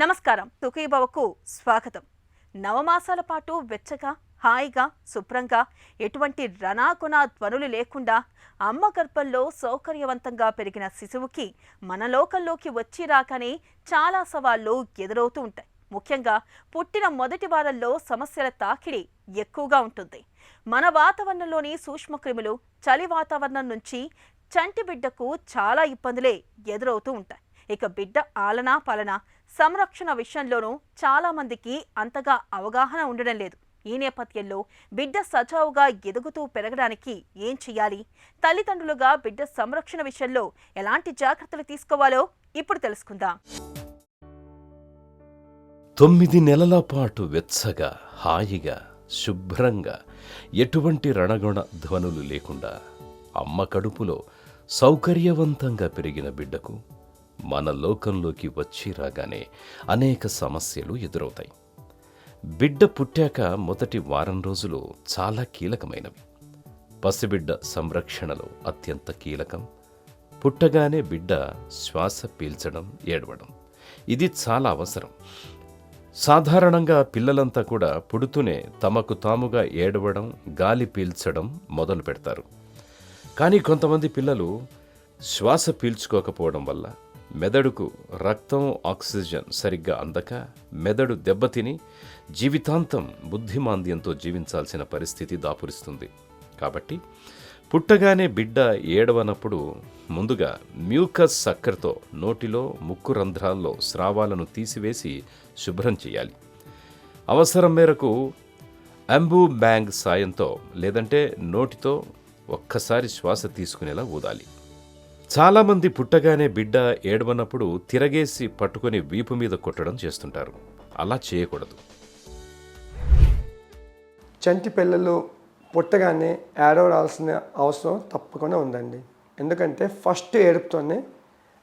నమస్కారం. తుకీభవకు స్వాగతం. నవమాసాల పాటు వెచ్చగా, హాయిగా, శుభ్రంగా, ఎటువంటి రణాకొన ధ్వనులు లేకుండా అమ్మ గర్భంలో సౌకర్యవంతంగా పెరిగిన శిశువుకి మన లోకంలోకి వచ్చి రాకనే చాలా సవాళ్లు ఎదురవుతూ ఉంటాయి. ముఖ్యంగా పుట్టిన మొదటి వారంలో సమస్యల తాకిడి ఎక్కువగా ఉంటుంది. మన వాతావరణంలోని సూక్ష్మక్రిములు చలి వాతావరణం నుంచి చంటి బిడ్డకు చాలా ఇబ్బందులే ఎదురవుతూ ఉంటాయి. ఇక బిడ్డ ఆలనా పాలన సంరక్షణ విషయంలోనూ చాలా మందికి అంతగా అవగాహన ఉండడం లేదు. ఈ నేపథ్యంలో బిడ్డ సజావుగా ఎదుగుతూ పెరగడానికి ఏం చేయాలి, తల్లిదండ్రులుగా బిడ్డ సంరక్షణ విషయంలో ఎలాంటి జాగ్రత్తలు తీసుకోవాలో ఇప్పుడు తెలుసుకుందాం. 9 నెలల పాటు వెచ్చగా, హాయిగా, శుభ్రంగా, ఎటువంటి రణగొణ ధ్వనులు లేకుండా అమ్మ కడుపులో సౌకర్యవంతంగా పెరిగిన బిడ్డకు మన లోకంలోకి వచ్చి రాగానే అనేక సమస్యలు ఎదురవుతాయి. బిడ్డ పుట్టాక మొదటి వారం రోజులు చాలా కీలకమైనవి. పసిబిడ్డ సంరక్షణలో అత్యంత కీలకం. పుట్టగానే బిడ్డ శ్వాస పీల్చడం, ఏడవడం ఇది చాలా అవసరం. సాధారణంగా పిల్లలంతా కూడా పుడుతూనే తమకు తాముగా ఏడవడం, గాలి పీల్చడం మొదలు పెడతారు. కానీ కొంతమంది పిల్లలు శ్వాస పీల్చుకోకపోవడం వల్ల మెదడుకు రక్తం, ఆక్సిజన్ సరిగ్గా అందక మెదడు దెబ్బతిని జీవితాంతం బుద్ధిమాంద్యంతో జీవించాల్సిన పరిస్థితి దాపురిస్తుంది. కాబట్టి పుట్టగానే బిడ్డ ఏడవనప్పుడు ముందుగా మ్యూకస్ సక్కర్తో నోటిలో, ముక్కు రంధ్రాల్లో స్రావాలను తీసివేసి శుభ్రం చేయాలి. అవసరం మేరకు అంబూ బ్యాంగ్ సాయంతో లేదంటే నోటితో ఒక్కసారి శ్వాస తీసుకునేలా ఊదాలి. చాలామంది పుట్టగానే బిడ్డ ఏడవనప్పుడు తిరగేసి పట్టుకొని వీపు మీద కొట్టడం చేస్తుంటారు. అలా చేయకూడదు. చంటి పిల్లలు పుట్టగానే ఏడవడాల్సిన అవసరం తప్పకుండా ఉందండి. ఎందుకంటే ఫస్ట్ ఏడుపుతోనే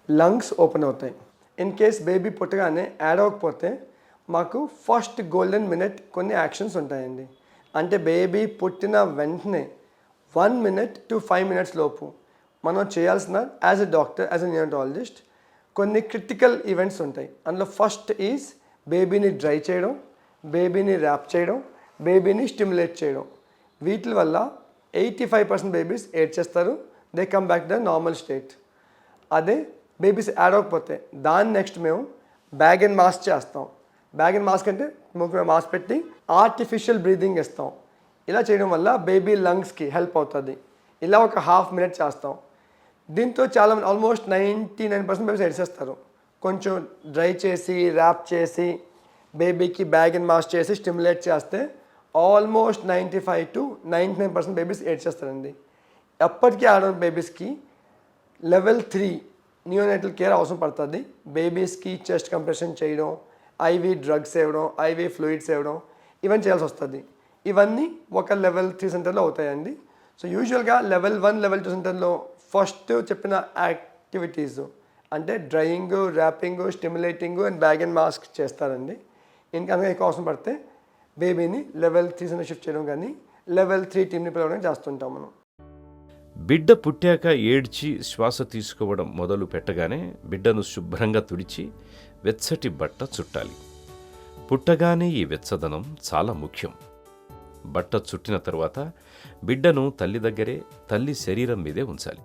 లంగ్స్ ఓపెన్ అవుతాయి. ఇన్ కేస్ బేబీ పుట్టగానే ఏడవకపోతే మాకు ఫస్ట్ గోల్డెన్ మినిట్ కొన్ని యాక్షన్స్ ఉంటాయండి. అంటే బేబీ పుట్టిన వెంటనే 1 minute to 5 minutes లోపు మనం చేయాల్సిన as a doctor, as a neonatologist కొన్ని క్రిటికల్ ఈవెంట్స్ ఉంటాయి. అందులో ఫస్ట్ ఈజ్ బేబీని డ్రై చేయడం, బేబీని ర్యాప్ చేయడం, బేబీని స్టిమ్యులేట్ చేయడం. వీటి వల్ల 85% బేబీస్ ఏడ్చేస్తారు. They come back the normal state. అదే బేబీస్ ఏడవకపోతే దాన్ని నెక్స్ట్ మేము బ్యాగ్ అండ్ మాస్క్ చేస్తాం. బ్యాగ్ అండ్ మాస్క్ అంటే ముఖ్యంగా మాస్క్ పెట్టి ఆర్టిఫిషియల్ బ్రీదింగ్ ఇస్తాం. ఇలా చేయడం వల్ల బేబీ లంగ్స్కి హెల్ప్ అవుతుంది. ఇలా ఒక 1/2 minute చేస్తాం. దీంతో చాలా ఆల్మోస్ట్ 99% బేబీస్ ఏడ్చేస్తారు. కొంచెం డ్రై చేసి, ర్యాప్ చేసి, బేబీకి బ్యాగ్ అండ్ మాస్క్ చేసి స్టిమ్యులేట్ చేస్తే ఆల్మోస్ట్ 95 to 99% బేబీస్ ఏడ్చేస్తారండి. ఎప్పటికీ ఆడడం బేబీస్కి లెవెల్ 3 నియోనేటల్ కేర్ అవసరం పడుతుంది. బేబీస్కి చెస్ట్ కంప్రెషన్ చేయడం, ఐవీ డ్రగ్స్ ఇవ్వడం, ఐవీ ఫ్లూయిడ్స్ ఇవ్వడం ఇవన్నీ చేయాల్సి వస్తుంది. ఇవన్నీ ఒక లెవెల్ 3 సెంటర్లో అవుతాయండి. సో యూజువల్గా లెవెల్ 1, లెవెల్ 2 సెంటర్లో ఫస్ట్ చెప్పిన యాక్టివిటీస్ అంటే drying, wrapping, stimulating and bag and mask చేస్తారండి. ఇంకా ఎక్కువ అవసరం పడితే బేబీని లెవెల్ 3 సెంటర్ షిఫ్ట్ చేయడం కానీ లెవెల్ 3 టీమ్ని పిలవడం చేస్తుంటాం మనం. బిడ్డ పుట్టాక ఏడ్చి శ్వాస తీసుకోవడం మొదలు పెట్టగానే బిడ్డను శుభ్రంగా తుడిచి వెచ్చటి బట్ట చుట్టాలి. పుట్టగానే ఈ వెచ్చదనం చాలా ముఖ్యం. బట్ట చుట్టిన తరువాత బిడ్డను తల్లి దగ్గరే, తల్లి శరీరం మీదే ఉంచాలి.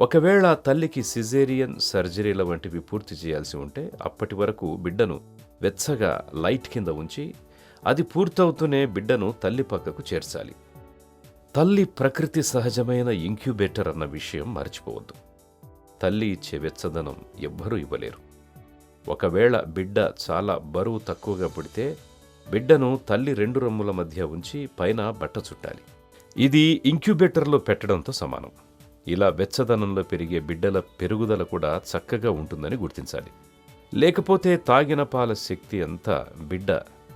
ఒకవేళ తల్లికి సిజేరియన్ సర్జరీల వంటివి పూర్తి చేయాల్సి ఉంటే అప్పటి వరకు బిడ్డను వెచ్చగా లైట్ కింద ఉంచి అది పూర్తవుతూనే బిడ్డను తల్లి పక్కకు చేర్చాలి. తల్లి ప్రకృతి సహజమైన ఇంక్యుబేటర్ అన్న విషయం మర్చిపోవద్దు. తల్లి ఇచ్చే వెచ్చదనం ఎవ్వరూ ఇవ్వలేరు. ఒకవేళ బిడ్డ చాలా బరువు తక్కువగా పుడితే బిడ్డను తల్లి 2 రొమ్ముల మధ్య ఉంచి పైన బట్ట చుట్టాలి. ఇది ఇంక్యుబేటర్లో పెట్టడంతో సమానం. ఇలా వెచ్చదనంలో పెరిగే బిడ్డల పెరుగుదల కూడా చక్కగా ఉంటుందని గుర్తించాలి. లేకపోతే తాగిన పాల శక్తి అంతా బిడ్డ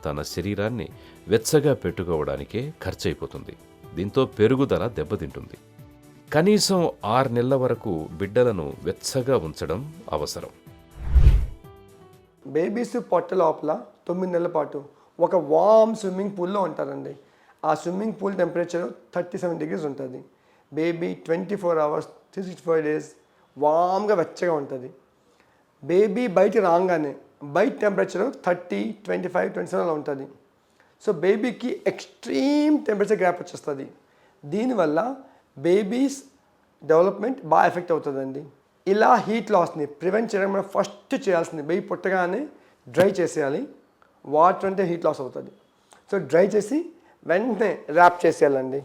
తన శరీరాన్ని వెచ్చగా పెట్టుకోవడానికే ఖర్చయిపోతుంది. దీంతో పెరుగుదల దెబ్బతింటుంది. కనీసం 6 నెలల వరకు బిడ్డలను వెచ్చగా ఉంచడం అవసరం. బేబీస్ పొట్ట లోపల 9 నెలల పాటు ఒక వార్మ్ స్విమ్మింగ్ పూల్లో ఉంటారండి. ఆ స్విమ్మింగ్ పూల్ టెంపరేచర్ 37 degrees ఉంటుంది. బేబీ 24 hours 365 days వామ్గా వెచ్చగా ఉంటుంది. బేబీ బయట రాగానే బయట టెంపరేచర్ 30, 25, 27 అలా ఉంటుంది. సో బేబీకి ఎక్స్ట్రీమ్ టెంపరేచర్ గ్యాప్ వచ్చేస్తుంది. దీనివల్ల బేబీస్ డెవలప్మెంట్ బాగా ఎఫెక్ట్ అవుతుందండి. ఇలా హీట్ లాస్ని ప్రివెంట్ చేయడం మనం ఫస్ట్ చేయాల్సింది, బేబీ పుట్టగానే డ్రై చేసేయాలి. వాటర్ అంటే హీట్ లాస్ అవుతుంది. సో డ్రై చేసి వెంటనే ర్యాప్ చేసేయాలండి.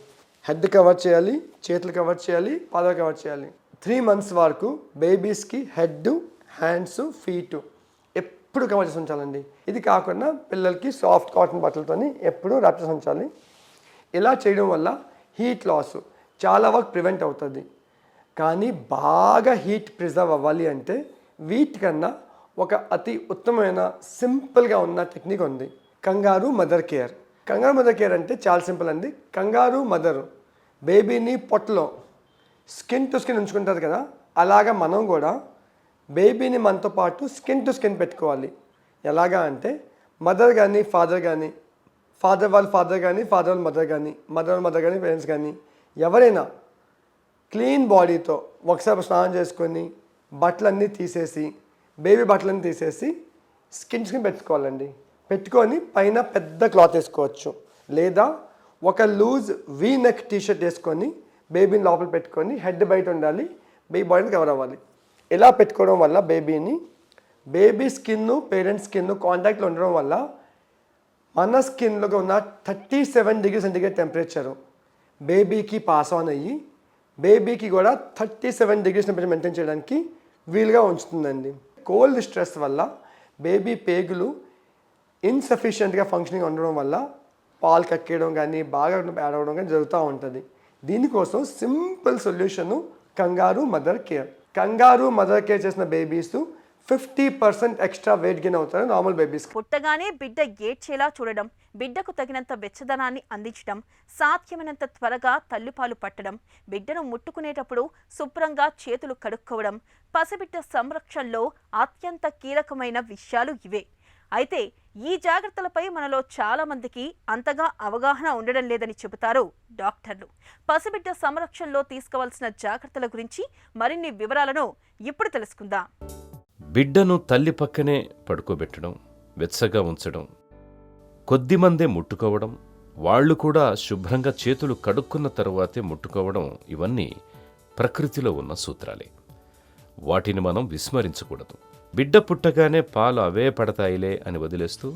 హెడ్ కవర్ చేయాలి, చేతులు కవర్ చేయాలి, పాదాలు కవర్ చేయాలి. 3 months వరకు బేబీస్కి హెడ్, హ్యాండ్స్, ఫీట్ ఎప్పుడు కవర్ చేసి ఉంచాలండి. ఇది కాకుండా పిల్లలకి సాఫ్ట్ కాటన్ బట్టలతో ఎప్పుడు ర్యాప్ చేసి ఉంచాలి. ఇలా చేయడం వల్ల హీట్ లాస్ చాలా వరకు ప్రివెంట్ అవుతుంది. కానీ బాగా హీట్ ప్రిజర్వ్ అవ్వాలి అంటే వీటికన్నా ఒక అతి ఉత్తమమైన సింపుల్గా ఉన్న టెక్నిక్ ఉంది, కంగారు mother care. Kangaroo mother care అంటే చాలా సింపుల్ అండి. కంగారు మదర్ బేబీని పొట్టలో స్కిన్ టు స్కిన్ ఉంచుకుంటారు కదా, అలాగా మనం కూడా బేబీని మనతో పాటు స్కిన్ టు స్కిన్ పెట్టుకోవాలి. ఎలాగా అంటే మదర్ కానీ ఫాదర్ కానీ, ఫాదర్ వాళ్ళ ఫాదర్ కానీ, ఫాదర్ వాళ్ళ మదర్ కానీ, మదర్ వాళ్ళ మదర్ కానీ, పేరెంట్స్ కానీ ఎవరైనా క్లీన్ బాడీతో ఒకసారి స్నానం చేసుకొని బట్టలన్నీ తీసేసి, బేబీ బట్టలన్నీ తీసేసి స్కిన్ పెట్టుకోవాలండి. పెట్టుకొని పైన పెద్ద క్లాత్ వేసుకోవచ్చు, లేదా ఒక లూజ్ వీ నెక్ టీషర్ట్ వేసుకొని బేబీని లోపల పెట్టుకొని హెడ్ బయట ఉండాలి, బేబీ బాడీని కవర్ అవ్వాలి. ఇలా పెట్టుకోవడం వల్ల బేబీ స్కిన్ పేరెంట్స్ స్కిన్ కాంటాక్ట్లో ఉండడం వల్ల మన స్కిన్లో ఉన్న 37 degrees సెంటిగ్రేడ్ టెంపరేచరు బేబీకి పాస్ ఆన్ అయ్యి బేబీకి కూడా 37 degrees టెంపరేచర్ మెయింటైన్ చేయడానికి వీలుగా ఉంచుతుందండి. కోల్డ్ స్ట్రెస్ వల్ల బేబీ పేగులు ఇన్సఫిషియెంట్గా ఫంక్షనింగ్ ఉండడం వల్ల పాలు కక్కేయడం కానీ బాగా ఏడవడం కానీ జరుగుతూ ఉంటుంది. దీనికోసం సింపుల్ సొల్యూషను కంగారు mother care. Kangaroo mother care చేసిన బేబీస్ 50% ఎక్స్ట్రా వెయిట్ గెయిన్ అవుతారు నార్మల్ బేబీస్. పుట్టగానే బిడ్డ ఏడ్చేలా చూడడం, బిడ్డకు తగినంత వెచ్చదనాన్ని అందించడం, సాధ్యమైనంత త్వరగా తల్లిపాలు పట్టడం, బిడ్డను ముట్టుకునేటప్పుడు శుభ్రంగా చేతులు కడుక్కోవడం పసిబిడ్డ సంరక్షణలో అత్యంత కీలకమైన విషయాలు ఇవే. అయితే ఈ జాగ్రత్తలపై మనలో చాలా మందికి అంతగా అవగాహన ఉండడం లేదని చెబుతారు డాక్టర్లు. పసిబిడ్డ సంరక్షణలో తీసుకోవాల్సిన జాగ్రత్తల గురించి మరిన్ని వివరాలను ఇప్పుడు తెలుసుకుందాం. బిడ్డను తల్లి పక్కనే పడుకోబెట్టడం, వెచ్చగా ఉంచడం, కొద్దిమందే ముట్టుకోవడం, వాళ్ళు కూడా శుభ్రంగా చేతులు కడుక్కున్న తరువాతే ముట్టుకోవడం, ఇవన్నీ ప్రకృతిలో ఉన్న సూత్రాలే. వాటిని మనం విస్మరించకూడదు. బిడ్డ పుట్టగానే పాలు అవే పడతాయిలే అని వదిలేస్తూ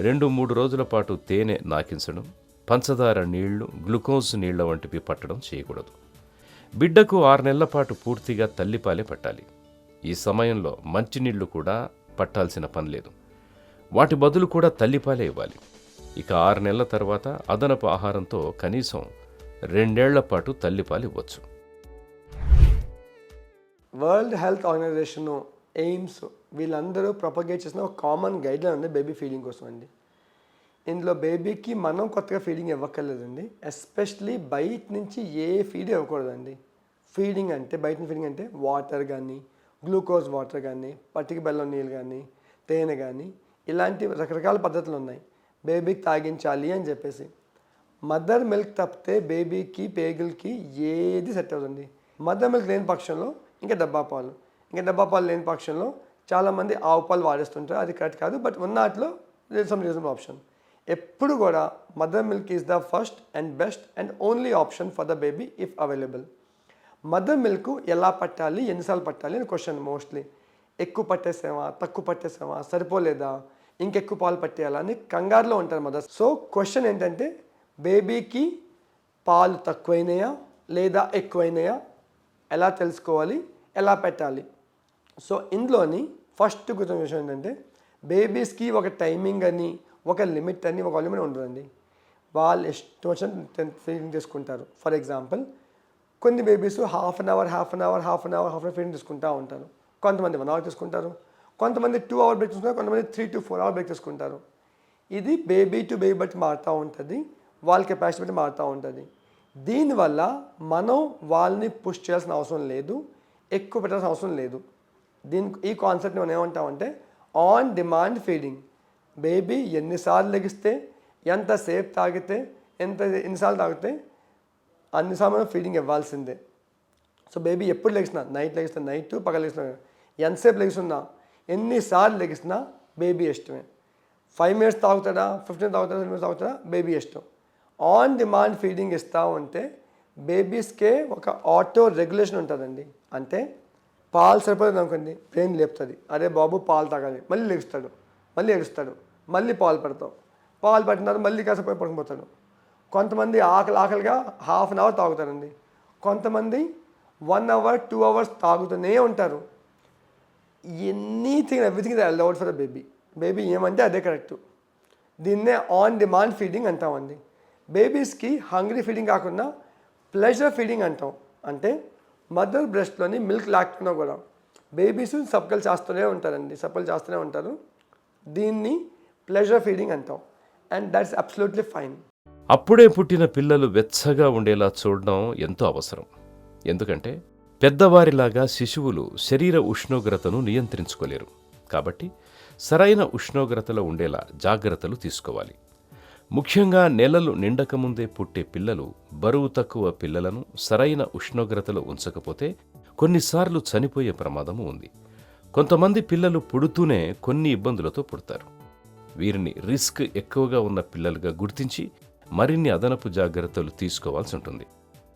2-3 రోజుల పాటు తేనె నాకించడం, పంచదార నీళ్లు, గ్లూకోజ్ నీళ్ల వంటివి పట్టడం చేయకూడదు. బిడ్డకు 6 నెలల పాటు పూర్తిగా తల్లిపాలే పట్టాలి. ఈ సమయంలో మంచినీళ్లు కూడా పట్టాల్సిన పని లేదు. వాటి బదులు కూడా తల్లిపాలే ఇవ్వాలి. ఇక 6 నెలల తర్వాత అదనపు ఆహారంతో కనీసం 2 ఏళ్ల పాటు తల్లిపాలు ఇవ్వచ్చు. వరల్డ్ హెల్త్ ఆర్గనైజేషన్, ఎయిమ్స్ వీళ్ళందరూ ప్రొపగేట్ చేసిన ఒక కామన్ గైడ్లైన్ ఉంది బేబీ ఫీడింగ్ కోసం అండి. ఇందులో బేబీకి మనం కొత్తగా ఫీడింగ్ ఇవ్వక్కర్లేదండి. ఎస్పెషలీ బయట నుంచి ఏ ఫీడ్ ఇవ్వకూడదండి. ఫీడింగ్ అంటే బయట ఫీడింగ్ అంటే వాటర్ కానీ, గ్లూకోజ్ వాటర్ కానీ, పట్టిక బెల్లం నీళ్ళు కానీ, తేనె కానీ, ఇలాంటి రకరకాల పద్ధతులు ఉన్నాయి బేబీకి తాగించాలి అని చెప్పేసి. మదర్ మిల్క్ తప్పితే బేబీకి పేగులకి ఏది సెట్ అవుతుంది. మదర్ మిల్క్ లేని పక్షంలో ఇంకా డబ్బా పాలు లేని పక్షంలో చాలామంది ఆవు పాలు వాడేస్తుంటారు. అది కరెక్ట్ కాదు, బట్ ఉన్నట్లో సమ్ రీజనబుల్ ఆప్షన్. ఎప్పుడు కూడా mother milk is the first and best and only option for the baby if available. Mother milk ఎలా పట్టాలి, ఎన్నిసార్లు పట్టాలి అని క్వశ్చన్ మోస్ట్లీ. ఎక్కువ పట్టేసామా, తక్కువ పట్టేసామా, సరిపోలేదా, ఇంకెక్కువ పాలు పట్టేయాలా అని కంగారులో ఉంటారు మదర్. సో క్వశ్చన్ ఏంటంటే బేబీకి పాలు తక్కువైనాయా లేదా ఎక్కువైనాయా ఎలా తెలుసుకోవాలి, ఎలా పెట్టాలి. సో ఇందులోని ఫస్ట్ గుర్తున్న విషయం ఏంటంటే బేబీస్కి ఒక టైమింగ్ అని, ఒక లిమిట్ అని, ఒక లిమిట్ ఉండదండి. వాళ్ళు ఇష్టం వచ్చిన ఫీడింగ్ తీసుకుంటారు. ఫర్ ఎగ్జాంపుల్ కొన్ని babies half an hour feeding తీసుకుంటూ ఉంటారు. కొంతమంది 1 hour తీసుకుంటారు, కొంతమంది 2 hour బ్రేక్ తీసుకుంటారు, కొంతమంది 3 to 4 hour బ్రేక్ తీసుకుంటారు. ఇది బేబీ టు బేబీ బట్టి మారుతూ ఉంటుంది, వాళ్ళ కెపాసిటీ బట్టి మారుతూ ఉంటుంది. దీనివల్ల మనం వాళ్ళని పుష్ చేయాల్సిన అవసరం లేదు, ఎక్కువ పెట్టాల్సిన అవసరం లేదు. ఈ కాన్సెప్ట్ని మనం ఏమంటామంటే ఆన్ డిమాండ్ ఫీడింగ్. బేబీ ఎన్నిసార్లు లెగిస్తే, ఎంతసేపు తాగితే, ఎన్నిసార్లు తాగితే అన్నిసార్లు ఫీడింగ్ ఇవ్వాల్సిందే. సో బేబీ ఎప్పుడు లెగిసినా, నైట్ లెగిస్తే నైట్, పగల లెగిసినా, ఎంతసేపు లెగిస్తున్నా, ఎన్నిసార్లు లెగిసినా బేబీ ఇష్టమే. 5 మినిట్స్ తాగుతాడా, 15 తాగుతాడా, 10 మినిట్స్ తాగుతాడా, బేబీ ఇష్టం. ఆన్ డిమాండ్ ఫీడింగ్ ఇస్తూ ఉంటే బేబీస్కే ఒక ఆటో రెగ్యులేషన్ ఉంటుందండి. అంటే పాలు సరిపోతుంది అనుకోండి, బ్రెయిన్ లేపుతుంది, అరే బాబు పాలు తాగాలి, మళ్ళీ లేపుస్తాడు, మళ్ళీ ఏడుస్తాడు, మళ్ళీ పాలు పెడతాం, పాలు పెట్టిన తర్వాత మళ్ళీ కాసేపు పడుకుపోతాడు. కొంతమంది ఆకలిగా హాఫ్ అన్ అవర్ తాగుతారండి, కొంతమంది 1 అవర్ 2 అవర్స్ తాగుతూనే ఉంటారు. Everything is allowed for the baby ఏమంటే అదే కరెక్ట్. దీన్నే ఆన్ డిమాండ్ ఫీడింగ్ అంటామండి. బేబీస్కి హంగ్రీ ఫీడింగ్ కాకుండా ప్లెజర్ ఫీడింగ్ అంటాం. అంటే మదర్ బ్రెస్ట్లోని మిల్క్ లాక్టున్నా కూడా బేబీస్ సప్పలు చేస్తూనే ఉంటారు. దీన్ని ప్లెజర్ ఫీడింగ్ అంటాం. And that's absolutely fine. అప్పుడే పుట్టిన పిల్లలు వెచ్చగా ఉండేలా చూడడం ఎంతో అవసరం. ఎందుకంటే పెద్దవారిలాగా శిశువులు శరీర ఉష్ణోగ్రతను నియంత్రించుకోలేరు. కాబట్టి సరైన ఉష్ణోగ్రతలో ఉండేలా జాగ్రత్తలు తీసుకోవాలి. ముఖ్యంగా నెలలు నిండకముందే పుట్టే పిల్లలు, బరువు తక్కువ పిల్లలను సరైన ఉష్ణోగ్రతలో ఉంచకపోతే కొన్నిసార్లు చనిపోయే ప్రమాదము ఉంది. కొంతమంది పిల్లలు పుడుతూనే కొన్ని ఇబ్బందులతో పుడతారు. వీరిని రిస్క్ ఎక్కువగా ఉన్న పిల్లలుగా గుర్తించి మరిన్ని అదనపు జాగ్రత్తలు తీసుకోవాల్సి ఉంటుంది.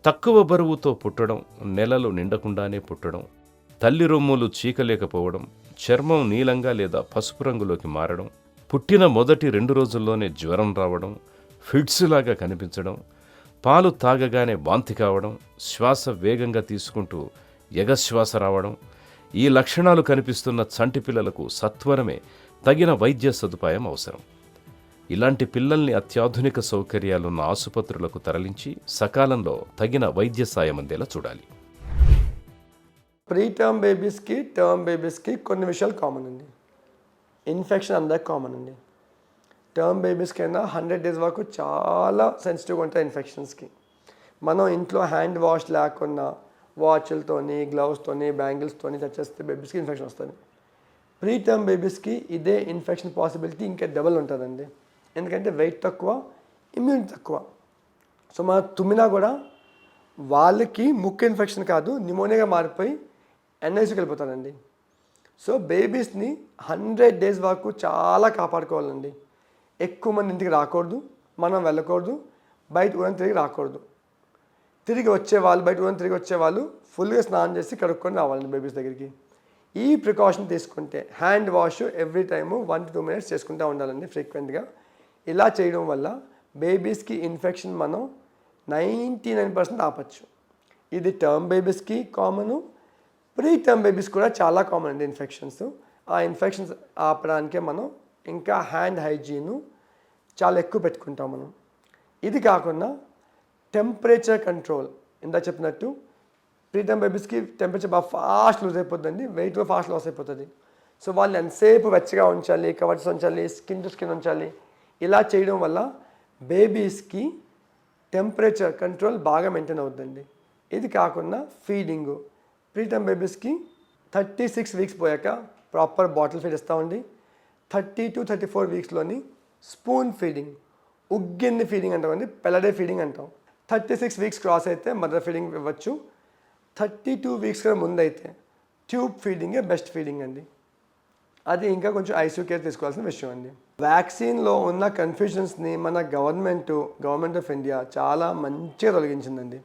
తక్కువ బరువుతో పుట్టడం, నెలలు నిండకుండానే పుట్టడం, తల్లి రొమ్ములు చీకలేకపోవడం, చర్మం నీలంగా లేదా పసుపు రంగులోకి మారడం, పుట్టిన మొదటి 2 రోజుల్లోనే జ్వరం రావడం, ఫిట్స్ లాగా కనిపించడం, పాలు తాగగానే వాంతి కావడం, శ్వాస వేగంగా తీసుకుంటూ ఎగశ్వాస రావడం, ఈ లక్షణాలు కనిపిస్తున్న చంటి పిల్లలకు సత్వరమే తగిన వైద్య సదుపాయం అవసరం. ఇలాంటి పిల్లల్ని అత్యాధునిక సౌకర్యాలున్న ఆసుపత్రులకు తరలించి సకాలంలో తగిన వైద్య సాయం అందేలా చూడాలి. ప్రీ టర్మ్ బేబీస్కి, టర్మ్ బేబీస్కి కొన్ని విషయాలు కామన్ అండి. ఇన్ఫెక్షన్ అందరికి కామన్ అండి. టర్మ్ బేబీస్కి అయినా 100 days వరకు చాలా సెన్సిటివ్గా ఉంటాయి ఇన్ఫెక్షన్స్కి. మనం ఇంట్లో హ్యాండ్ వాష్ లేకుండా వాచ్లతోని, గ్లౌస్తోని, బ్యాంగిల్స్తోని తెచ్చేస్తే బేబీస్కి ఇన్ఫెక్షన్ వస్తుంది. ప్రీ టర్మ్ బేబీస్కి ఇదే ఇన్ఫెక్షన్ పాసిబిలిటీ ఇంకా డబల్ ఉంటుందండి. ఎందుకంటే వెయిట్ తక్కువ, ఇమ్యూనిటీ తక్కువ. సో మనం తుమ్మినా కూడా వాళ్ళకి ముక్కు ఇన్ఫెక్షన్ కాదు, న్యూమోనియాగా మారిపోయి ఎన్ఐసీకి వెళ్ళిపోతారండి. సో బేబీస్ని 100 days వరకు చాలా కాపాడుకోవాలండి. ఎక్కువ మంది ఇంటికి రాకూడదు, మనం వెళ్ళకూడదు, బయట ఊరం తిరిగి రాకూడదు. బయట ఊరం తిరిగి వచ్చేవాళ్ళు ఫుల్గా స్నానం చేసి కడుక్కొని రావాలండి బేబీస్ దగ్గరికి. ఈ ప్రికాషన్ తీసుకుంటే hand wash every time 1 to 2 minutes చేసుకుంటూ ఉండాలండి ఫ్రీక్వెంట్గా. ఇలా చేయడం వల్ల బేబీస్కి ఇన్ఫెక్షన్ మనం 99% ఆపచ్చు. ఇది టర్మ్ బేబీస్కి కామను, ప్రీ టర్మ్ బేబీస్ కూడా చాలా కామన్ అండి ఇన్ఫెక్షన్స్. ఆ ఇన్ఫెక్షన్స్ ఆపడానికే మనం ఇంకా హ్యాండ్ హైజీను చాలా ఎక్కువ పెట్టుకుంటాం మనం. ఇది కాకుండా టెంపరేచర్ కంట్రోల్, ఇందా చెప్పినట్టు ప్రీ టర్మ్ బేబీస్కి టెంపరేచర్ బాగా ఫాస్ట్ లూజ్ అయిపోతుంది, వెయిట్ కూడా ఫాస్ట్ లాస్ అయిపోతుంది. సో వాళ్ళని ఎంతసేపు వెచ్చగా ఉంచాలి, కవర్స్ ఉంచాలి, స్కిన్ టు స్కిన్ ఉంచాలి. ఇలా చేయడం వల్ల బేబీస్కి టెంపరేచర్ కంట్రోల్ బాగా మెయింటైన్ అవుతుందండి. ఇది కాకుండా ఫీడింగు ప్రీ టర్మ్ బేబీస్కి 36 weeks పోయాక ప్రాపర్ బాటిల్ ఫీడ్ ఇస్తామండి. 30 to 34 weeksలోని స్పూన్ ఫీడింగ్, ఉగ్గిన్ని ఫీడింగ్ అంటామండి, పెల్లడే ఫీడింగ్ అంటాం. 36 weeks క్రాస్ అయితే మదర్ ఫీడింగ్ ఇవ్వచ్చు. 32 weeks కన్నా ముందు అయితే ట్యూబ్ ఫీడింగే బెస్ట్ ఫీడింగ్ అండి. అది ఇంకా కొంచెం ఐసీయూ కేర్ తీసుకోవాల్సిన విషయం అండి. వ్యాక్సిన్లో ఉన్న కన్ఫ్యూజన్స్ని మన గవర్నమెంట్ ఆఫ్ ఇండియా చాలా మంచిగా తొలగించిందండి.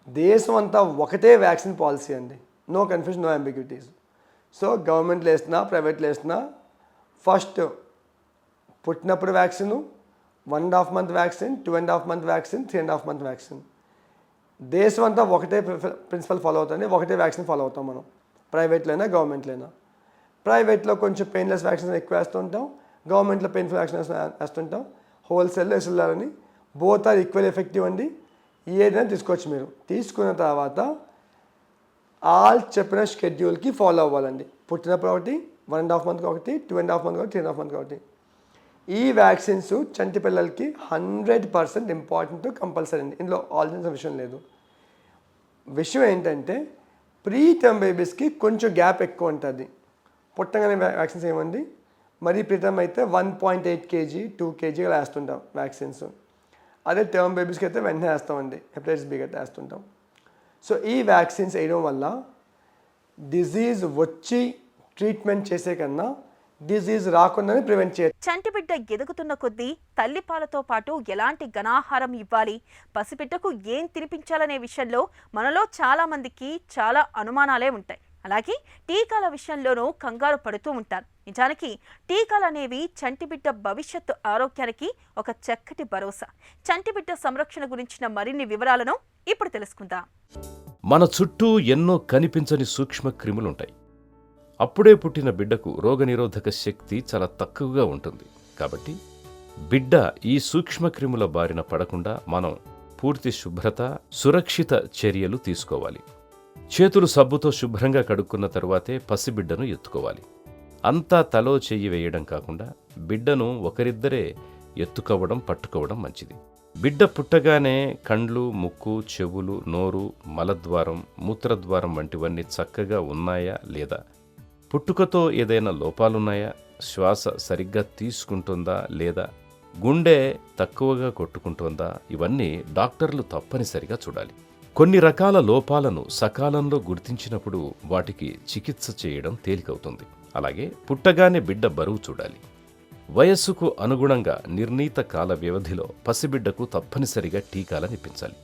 దేశం అంతా ఒకటే వ్యాక్సిన్ పాలసీ అండి, నో కన్ఫ్యూజన్, నో అంబిగ్యూటీస్. సో గవర్నమెంట్లో వేసినా, ప్రైవేట్లో వేసినా ఫస్ట్ పుట్టినప్పుడు vaccine, 1.5 month vaccine, 2.5 month vaccine, 3.5 month vaccine. దేశం అంతా ఒకటే ప్రిన్సిపల్ ఫాలో అవుతుంది, ఒకటే వ్యాక్సిన్ ఫాలో అవుతాం మనం, ప్రైవేట్లో అయినా గవర్నమెంట్లో అయినా. ప్రైవేట్లో కొంచెం పెయిన్లెస్ వ్యాక్సిన్ ఎక్కువ వేస్తుంటాం, గవర్నమెంట్లో పెయిన్ఫుల్ వ్యాక్సిన్ వేస్తుంటాం. హోల్సేల్లో వేసులారని బోత్ ఆర్ ఈక్వల్ ఎఫెక్టివ్ అండి. ఏదైనా తీసుకోవచ్చు. మీరు తీసుకున్న తర్వాత ఆల్ చెప్పిన షెడ్యూల్కి ఫాలో అవ్వాలండి. పుట్టినప్పుడు ఒకటి, 1.5 month ఒకటి, 2.5 month ఒకటి, 3.5 month ఒకటి. ఈ వ్యాక్సిన్స్ చంటి పిల్లలకి 100% ఇంపార్టెంట్, కంపల్సరీ అండి. ఇందులో ఆలోచించిన విషయం లేదు. విషయం ఏంటంటే ప్రీ టర్మ్ బేబీస్కి కొంచెం గ్యాప్ ఎక్కువ ఉంటుంది. పుట్టగానే వ్యాక్సిన్స్ ఏమండి, మరీ ప్రీ టర్మ్ అయితే 1.8 kg, 2 kg అలా వేస్తుంటాం వ్యాక్సిన్స్. అదే టర్మ్ బేబీస్కి అయితే వెంటనే వేస్తామండి, హెపటైటిస్ బి గట్రా వేస్తుంటాం. సో ఈ వ్యాక్సిన్స్ వేయడం వల్ల డిజీజ్ వచ్చి ట్రీట్మెంట్ చేసే కన్నా డిజీజ్ రాకుండానే ప్రివెంట్ చేయొచ్చు. చంటి బిడ్డ ఎదుగుతున్న కొద్దీ తల్లిపాలతో పాటు ఎలాంటి ఘనాహారం ఇవ్వాలి, పసిబిడ్డకు ఏం తినిపించాలనే విషయంలో మనలో చాలా మందికి చాలా అనుమానాలే ఉంటాయి. అలాగే టీకాల విషయంలోనూ కంగారు పడుతూ ఉంటారు. నిజానికి టీకాలనేవి చంటిబిడ్డ భవిష్యత్తు ఆరోగ్యానికి ఒక చక్కటి భరోసా. చంటిబిడ్డ సంరక్షణ గురించిన మరిన్ని వివరాలను ఇప్పుడు తెలుసుకుందాం. మన చుట్టూ ఎన్నో కనిపించని సూక్ష్మ క్రిములుంటాయి. అప్పుడే పుట్టిన బిడ్డకు రోగనిరోధక శక్తి చాలా తక్కువగా ఉంటుంది. కాబట్టి బిడ్డ ఈ సూక్ష్మక్రిముల బారిన పడకుండా మనం పూర్తి శుభ్రత, సురక్షిత చర్యలు తీసుకోవాలి. చేతులు సబ్బుతో శుభ్రంగా కడుక్కున్న తరువాతే పసిబిడ్డను ఎత్తుకోవాలి. అంతా తలో చెయ్యి వేయడం కాకుండా బిడ్డను ఒకరిద్దరే ఎత్తుకోవడం, పట్టుకోవడం మంచిది. బిడ్డ పుట్టగానే కండ్లు, ముక్కు, చెవులు, నోరు, మలద్వారం, మూత్రద్వారం వంటివన్నీ చక్కగా ఉన్నాయా లేదా, పుట్టుకతో ఏదైనా లోపాలున్నాయా, శ్వాస సరిగ్గా తీసుకుంటుందా లేదా, గుండె తక్కువగా కొట్టుకుంటోందా, ఇవన్నీ డాక్టర్లు తప్పనిసరిగా చూడాలి. కొన్ని రకాల లోపాలను సకాలంలో గుర్తించినప్పుడు వాటికి చికిత్స చేయడం తేలికవుతుంది. అలాగే పుట్టగానే బిడ్డ బరువు చూడాలి. వయస్సుకు అనుగుణంగా నిర్ణీత కాల వ్యవధిలో పసిబిడ్డకు తప్పనిసరిగా టీకాలనిప్పించాలి.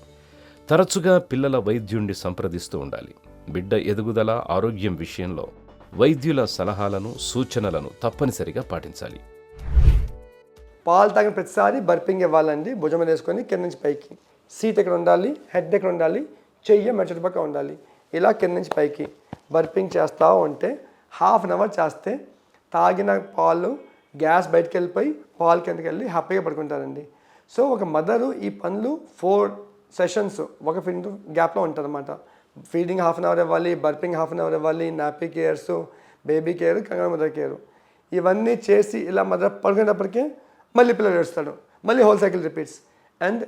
తరచుగా పిల్లల వైద్యుణ్ణి సంప్రదిస్తూ ఉండాలి. బిడ్డ ఎదుగుదల, ఆరోగ్యం విషయంలో వైద్యుల సలహాలను, సూచనలను తప్పనిసరిగా పాటించాలి. పాలు తాగిన ప్రతిసారి బర్పింగ్ ఇవ్వాలండి. భుజం మీద వేసుకొని కింద నుంచి పైకి. సీట్ ఎక్కడ ఉండాలి, హెడ్ ఎక్కడ ఉండాలి, చెయ్యి మెడ పక్క ఉండాలి. ఇలా కింద నుంచి పైకి బర్పింగ్ చేస్తూ ఉంటే హాఫ్ అన్ అవర్ చేస్తే తాగిన పాలు గ్యాస్ బయటకు వెళ్ళిపోయి పాలు కిందకి వెళ్ళి హ్యాపీగా పడుకుంటారండి. సో ఒక మదరు ఈ పనులు 4 సెషన్స్ ఒక ఫీడింగ్ గ్యాప్లో ఉంటుందన్నమాట. ఫీడింగ్ హాఫ్ అన్ అవర్ ఇవ్వాలి, బర్పింగ్ హాఫ్ అన్ అవర్ ఇవ్వాలి, nappy cares, baby care, kangaroo mother care, ఇవన్నీ చేసి ఇలా మదర్ పడుకునేటప్పటికే మళ్ళీ పిల్లలు ఏడుస్తాడు. మళ్ళీ whole cycle repeats and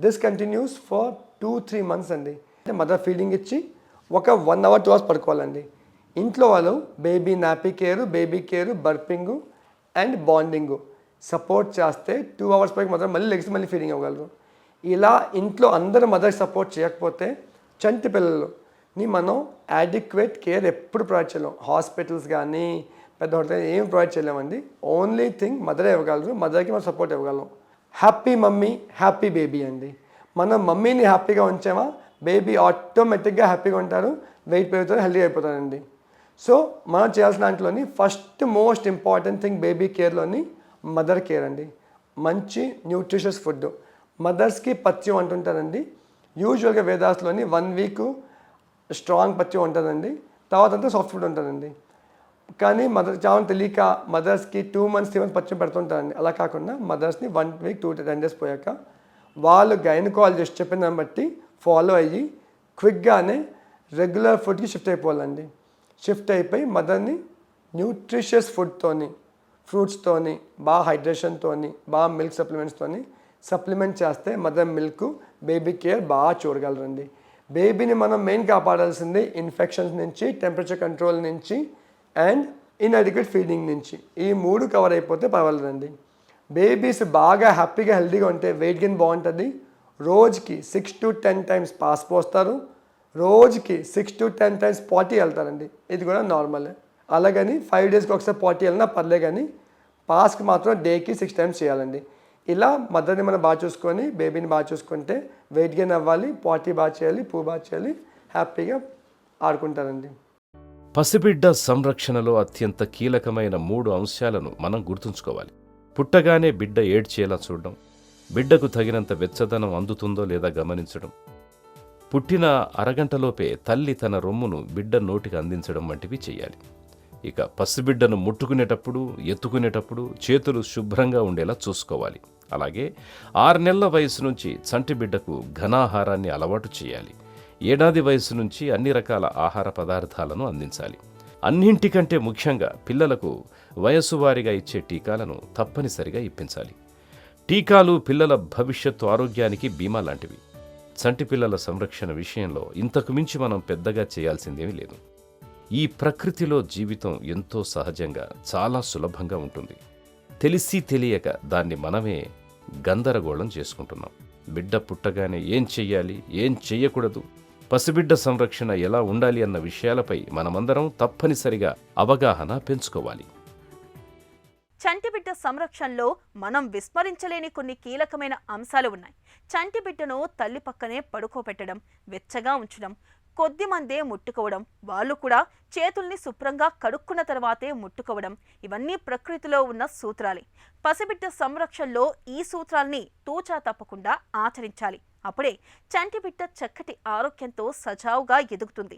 this continues for 2-3 months అండి. మదర్ ఫీడింగ్ ఇచ్చి ఒక 1 hour 2 hours పడుకోవాలండి. ఇంట్లో వాళ్ళు baby nappy care, baby care, burping and bonding support చేస్తే 2 hours పైకి మదర్ మళ్ళీ లెగ్స్ మళ్ళీ ఫీడింగ్ అవ్వగలరు. ఇలా ఇంట్లో అందరూ మదర్ సపోర్ట్ చేయకపోతే చంటి పిల్లలని మనం యాడిక్వేట్ కేర్ ఎప్పుడు ప్రొవైడ్ చేయలేం. హాస్పిటల్స్ కానీ పెద్ద హోటల్ ఏం ప్రొవైడ్ చేయలేమండి. ఓన్లీ థింగ్ మదరే ఇవ్వగలరు. మదర్కి మనం సపోర్ట్ ఇవ్వగలం. హ్యాపీ మమ్మీ, హ్యాపీ బేబీ అండి. మనం మమ్మీని హ్యాపీగా ఉంచామా బేబీ ఆటోమేటిక్గా హ్యాపీగా ఉంటారు, వెయిట్ పెరుగుతారు, హెల్తీ అయిపోతారండి. సో మనం చేయాల్సిన దాంట్లోని first most important thing baby కేర్లోని మదర్ కేర్ అండి. మంచి న్యూట్రిషియస్ ఫుడ్. మదర్స్కి పథ్యం అంటుంటారండి. యూజువల్గా వేదాస్లోని 1 week స్ట్రాంగ్ పథ్యం ఉంటుందండి. తర్వాత అంతా సాఫ్ట్ ఫుడ్ ఉంటుందండి. కానీ మదర్ చాలా తెలియక మదర్స్కి 2 months 3 months పథ్యం పెడుతుంటారండి. అలా కాకుండా మదర్స్ని 1 week 2-10 days పోయాక వాళ్ళు గైనకాలజిస్ట్ చెప్పిన దాన్ని బట్టి ఫాలో అయ్యి క్విక్గానే రెగ్యులర్ ఫుడ్కి షిఫ్ట్ అయిపోవాలండి. షిఫ్ట్ అయిపోయి మదర్ని న్యూట్రిషియస్ ఫుడ్తోని, ఫ్రూట్స్తోని, బాగా హైడ్రేషన్తోని, బాగా మిల్క్ సప్లిమెంట్స్తోని సప్లిమెంట్ చేస్తే మదర్ మిల్క్, బేబీ కేర్ బాగా చూడగలరండి. బేబీని మనం మెయిన్ కాపాడాల్సింది ఇన్ఫెక్షన్స్ నుంచి, టెంపరేచర్ కంట్రోల్ నుంచి అండ్ ఇన్అడిక్వేట్ ఫీడింగ్ నుంచి. ఈ 3 కవర్ అయిపోతే పర్వాలేదండి. బేబీస్ బాగా హ్యాపీగా హెల్తీగా ఉంటే వెయిట్ గెయిన్ బాగుంటుంది. రోజుకి 6-10 times పాస్ పోస్తారు. రోజుకి 6-10 times పార్టీ వెళ్తారండి. ఇది కూడా నార్మలే. అలాగని 5 daysకి ఒకసారి పార్టీ వెళ్ళినా పర్లే, కానీ పాస్కి మాత్రం డేకి 6 times చేయాలండి. ఇలా మదర్ని మనం బాగా చూసుకొని బేబీని బాగా చూసుకుంటే వెయిట్ గెయిన్ అవ్వాలి, పార్టీ బాగా చేయాలి, పూ బాగా చేయాలి, హ్యాపీగా ఆడుకుంటారండి. పసిబిడ్డ సంరక్షణలో అత్యంత కీలకమైన 3 అంశాలను మనం గుర్తుంచుకోవాలి. పుట్టగానే బిడ్డ ఏడ్చేలా చూడడం, బిడ్డకు తగినంత వెచ్చదనం అందుతుందో లేదా గమనించడం, పుట్టిన అరగంటలోపే తల్లి తన రొమ్మును బిడ్డ నోటికి అందించడం వంటివి చేయాలి. ఇక పసిబిడ్డను ముట్టుకునేటప్పుడు, ఎత్తుకునేటప్పుడు చేతులు శుభ్రంగా ఉండేలా చూసుకోవాలి. అలాగే 6 నెలల వయసు నుంచి చంటి బిడ్డకు ఘనాహారాన్ని అలవాటు చేయాలి. 7 ఏడాది వయసు నుంచి అన్ని రకాల ఆహార పదార్థాలను అందించాలి. అన్నింటికంటే ముఖ్యంగా పిల్లలకు వయసు వారీగా ఇచ్చే టీకాలను తప్పనిసరిగా ఇప్పించాలి. టీకాలు పిల్లల భవిష్యత్తు ఆరోగ్యానికి బీమా లాంటివి. చంటి పిల్లల సంరక్షణ విషయంలో ఇంతకు మించి మనం పెద్దగా చేయాల్సిందేమీ లేదు. ఈ ప్రకృతిలో జీవితం ఎంతో సహజంగా, చాలా సులభంగా ఉంటుంది. తెలిసి తెలియక దాన్ని మనమే గందరగోళం చేసుకుంటున్నాం. బిడ్డ పుట్టగానే ఏం చెయ్యాలి, ఏం చెయ్యకూడదు, పసిబిడ్డ సంరక్షణ ఎలా ఉండాలి అన్న విషయాలపై మనమందరం తప్పనిసరిగా అవగాహన పెంచుకోవాలి. చంటి బిడ్డ సంరక్షణలో మనం విస్మరించలేని కొన్ని కీలకమైన అంశాలు ఉన్నాయి. చంటి బిడ్డను తల్లి పక్కనే పడుకోబెట్టడం, వెచ్చగా ఉంచడం, కొద్దిమందే ముట్టుకోవడం, వాళ్ళు కూడా చేతుల్ని శుభ్రంగా కడుక్కున్న తర్వాతే ముట్టుకోవడం, ఇవన్నీ ప్రకృతిలో ఉన్న సూత్రాలే. పసిబిడ్డ సంరక్షణలో ఈ సూత్రాల్ని తూచా తప్పకుండా ఆచరించాలి. అప్పుడే చంటి బిడ్డ చక్కటి ఆరోగ్యంతో సజావుగా ఎదుగుతుంది.